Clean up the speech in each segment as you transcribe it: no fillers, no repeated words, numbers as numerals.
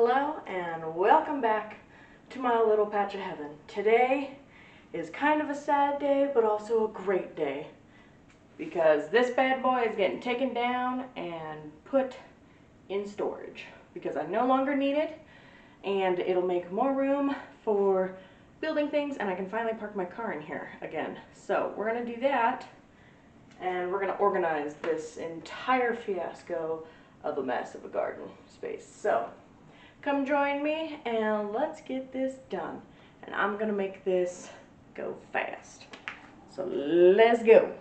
Hello and welcome back to my little patch of heaven. Today is kind of a sad day, but also a great day, because this bad boy is getting taken down and put in storage because I no longer need it, and it'll make more room for building things, and I can finally park my car in here again. So we're gonna do that, and we're gonna organize this entire fiasco of a mess of a garden space. So come join me and let's get this done. And I'm gonna make this go fast. So let's go.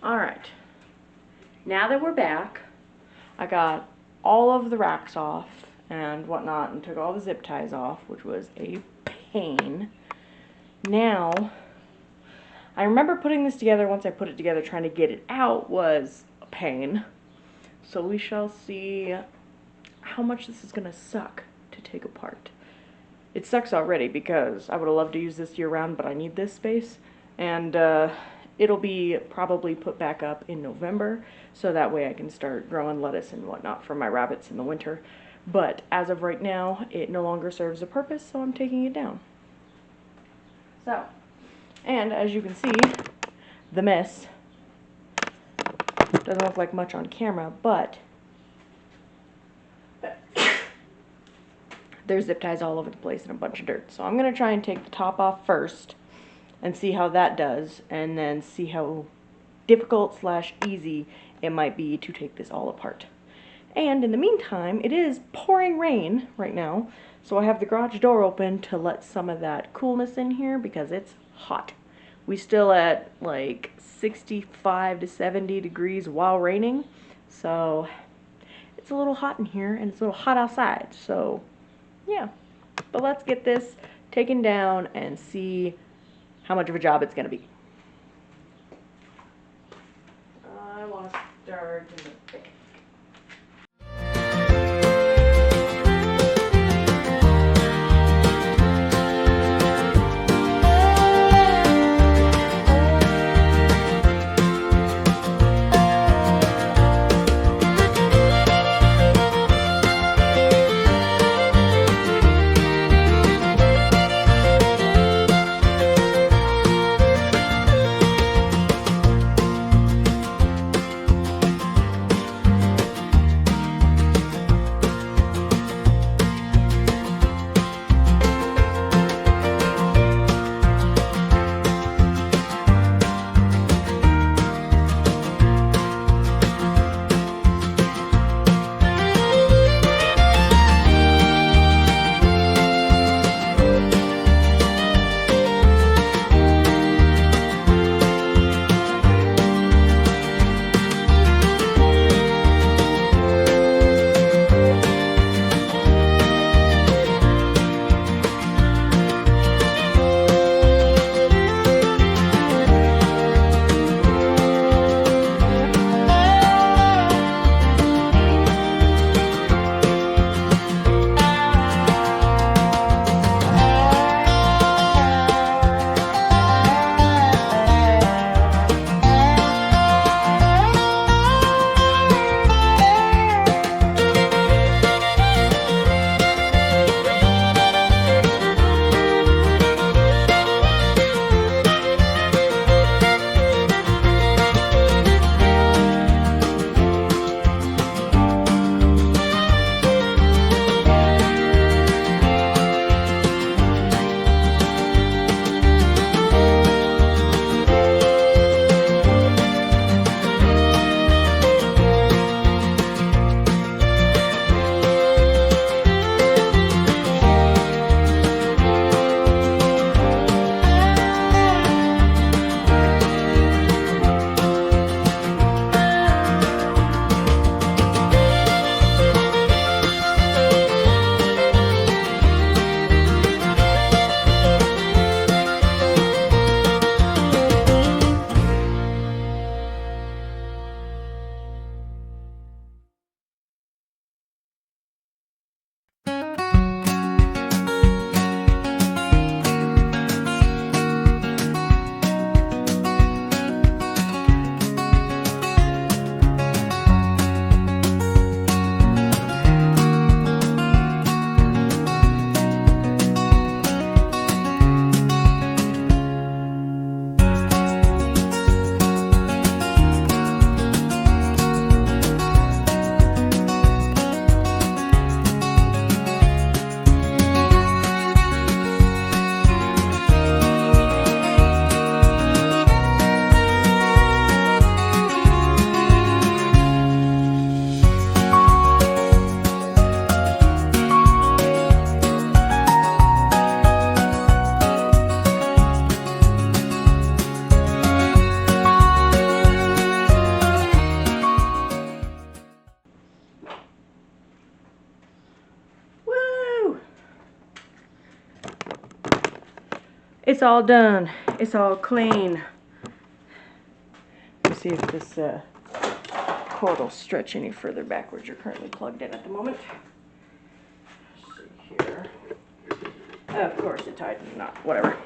Alright, now that we're back, I got all of the racks off and whatnot and took all the zip ties off, which was a pain. Now, I remember putting this together. Once I put it together, trying to get it out was a pain. So we shall see how much this is going to suck to take apart. It sucks already because I would have loved to use this year round, but I need this space. And it'll be probably put back up in November, so that way I can start growing lettuce and whatnot for my rabbits in the winter. But as of right now, it no longer serves a purpose, so I'm taking it down. So, and as you can see, the mess Doesn't look like much on camera, but there's zip ties all over the place and a bunch of dirt. So I'm going to try and take the top off first and see how that does, and then see how difficult / easy it might be to take this all apart. And in the meantime, it is pouring rain right now, so I have the garage door open to let some of that coolness in here because it's hot. We still at like 65 to 70 degrees while raining, so it's a little hot in here and it's a little hot outside. So yeah, but let's get this taken down and see how much of a job it's going to be. I want to start in the back. It's all done. It's all clean. Let's see if this cord will stretch any further backwards. You're currently plugged in at the moment. Let's see here. Of course it tightened, not whatever.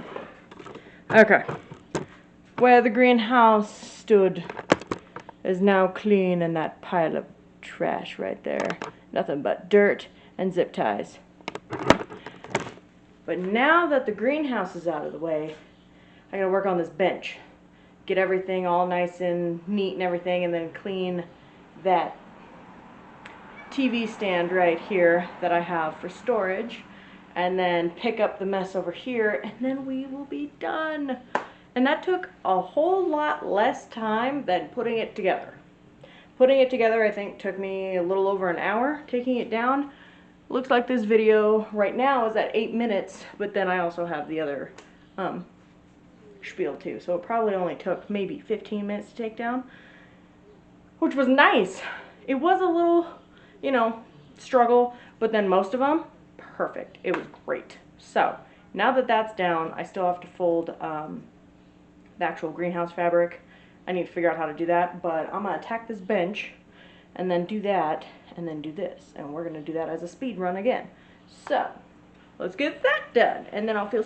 Okay. Where the greenhouse stood is now clean, and that pile of trash right there. Nothing but dirt and zip ties. But now that the greenhouse is out of the way, I gotta work on this bench. get everything all nice and neat and everything, and then clean that TV stand right here that I have for storage, and then pick up the mess over here, and then we will be done. And that took a whole lot less time than putting it together. Putting it together, I think, took me a little over an hour. Taking it down, looks like this video right now is at 8 minutes, but then I also have the other spiel too, so it probably only took maybe 15 minutes to take down, which was nice. It was a little, you know, struggle, but then most of them, perfect. It was great. So now that that's down, I still have to fold the actual greenhouse fabric. I need to figure out how to do that, but I'm gonna attack this bench and then do that and then do this, and we're gonna do that as a speed run again. So let's get that done, and then I'll feel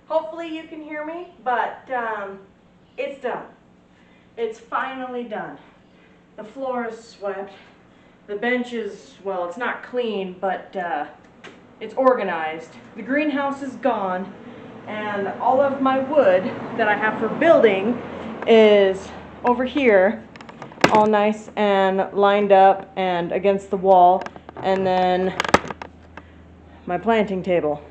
hopefully you can hear me, but it's done. It's finally done. The floor is swept. The bench is, well, it's not clean, but it's organized. The greenhouse is gone, and all of my wood that I have for building is over here, all nice and lined up and against the wall, and then my planting table,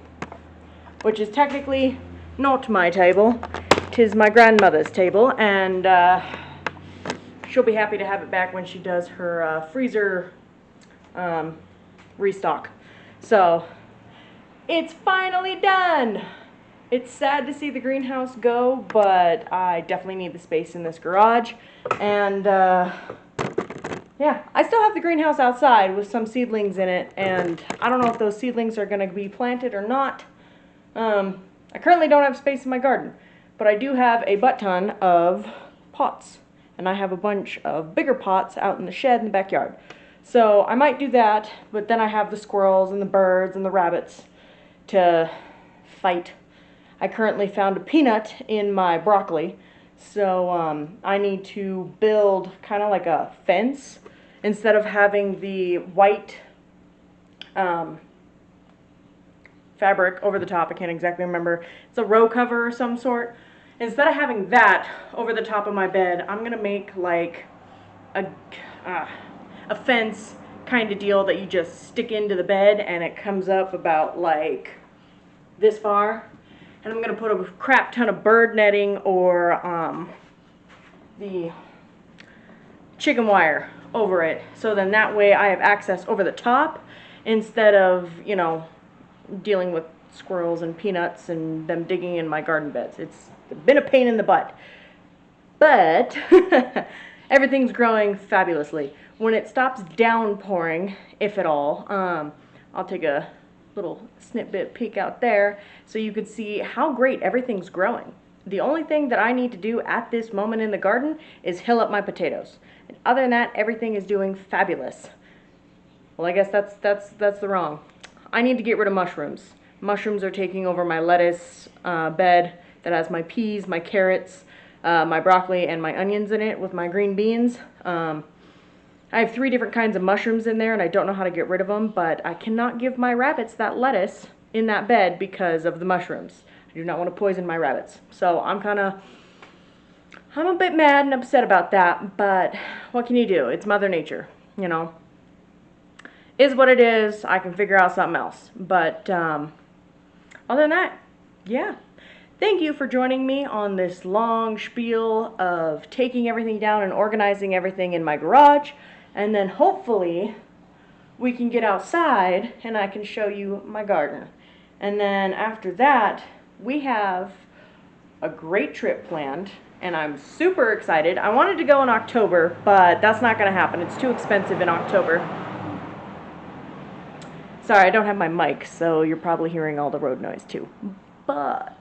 which is technically not my table. 'Tis my grandmother's table, and she'll be happy to have it back when she does her freezer restock. So it's finally done. It's sad to see the greenhouse go, but I definitely need the space in this garage. And yeah, I still have the greenhouse outside with some seedlings in it, and I don't know if those seedlings are going to be planted or not. I currently don't have space in my garden, but I do have a butt ton of pots, and I have a bunch of bigger pots out in the shed in the backyard. So I might do that, but then I have the squirrels and the birds and the rabbits to fight. I currently found a peanut in my broccoli. So I need to build kind of like a fence instead of having the white fabric over the top. I can't exactly remember. It's a row cover or some sort. Instead of having that over the top of my bed, I'm going to make like a fence kind of deal that you just stick into the bed and it comes up about like this far. And I'm going to put a crap ton of bird netting or the chicken wire over it. So then that way I have access over the top instead of, you know, dealing with squirrels and peanuts and them digging in my garden beds. It's been a pain in the butt. But everything's growing fabulously. When it stops downpouring, if at all, I'll take a little snippet peek out there so you could see how great everything's growing. The only thing that I need to do at this moment in the garden is hill up my potatoes. And other than that, everything is doing fabulous. Well, I guess that's the wrong. I need to get rid of mushrooms. Mushrooms are taking over my lettuce bed that has my peas, my carrots, my broccoli, and my onions in it with my green beans. I have 3 different kinds of mushrooms in there, and I don't know how to get rid of them, but I cannot give my rabbits that lettuce in that bed because of the mushrooms. I do not want to poison my rabbits. So I'm a bit mad and upset about that, but what can you do? It's Mother Nature, you know. Is what it is. I can figure out something else. But other than that, yeah. Thank you for joining me on this long spiel of taking everything down and organizing everything in my garage. And then hopefully we can get outside and I can show you my garden. And then after that, we have a great trip planned and I'm super excited. I wanted to go in October, but that's not going to happen. It's too expensive in October. Sorry, I don't have my mic, so you're probably hearing all the road noise too. But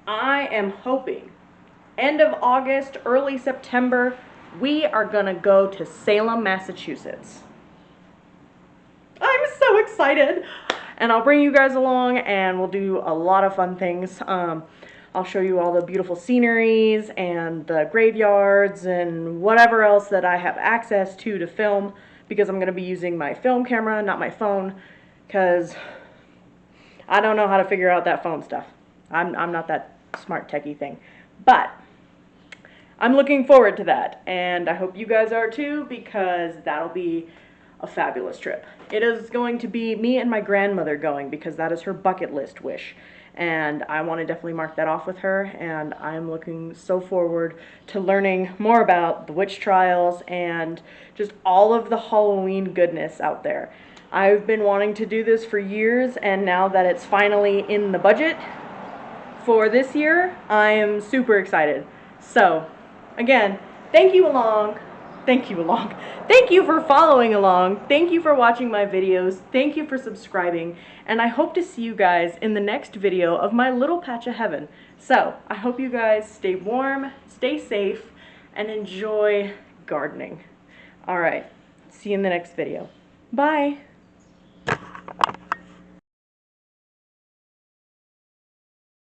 I am hoping end of August, early September, we are going to go to Salem, Massachusetts. I'm so excited. And I'll bring you guys along and we'll do a lot of fun things. I'll show you all the beautiful sceneries and the graveyards and whatever else that I have access to film, because I'm going to be using my film camera, not my phone, because I don't know how to figure out that phone stuff. I'm not that smart techie thing. But I'm looking forward to that, and I hope you guys are too, because that'll be a fabulous trip. It is going to be me and my grandmother going, because that is her bucket list wish, and I want to definitely mark that off with her, and I'm looking so forward to learning more about the witch trials and just all of the Halloween goodness out there. I've been wanting to do this for years, and now that it's finally in the budget for this year, I am super excited. So again, thank you for following along. Thank you for watching my videos. Thank you for subscribing. And I hope to see you guys in the next video of my little patch of heaven. So I hope you guys stay warm, stay safe, and enjoy gardening. All right, see you in the next video. Bye.